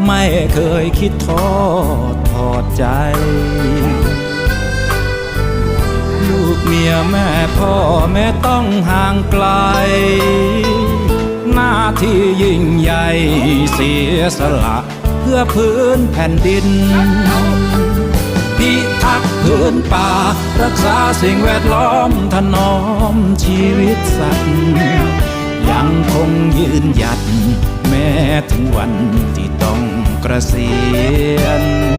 ไม่เคยคิดท้อทอดใจลูกเมียแม่พ่อแม่ต้องห่างไกลหน้าที่ยิ่งใหญ่เสียสละเพื่อพื้นแผ่นดินพิทักษ์พื้นป่ารักษาสิ่งแวดล้อมถนอมชีวิตสัตว์ยังคงยืนหยัดแม้ถึงวันที่ต้องเกษียณ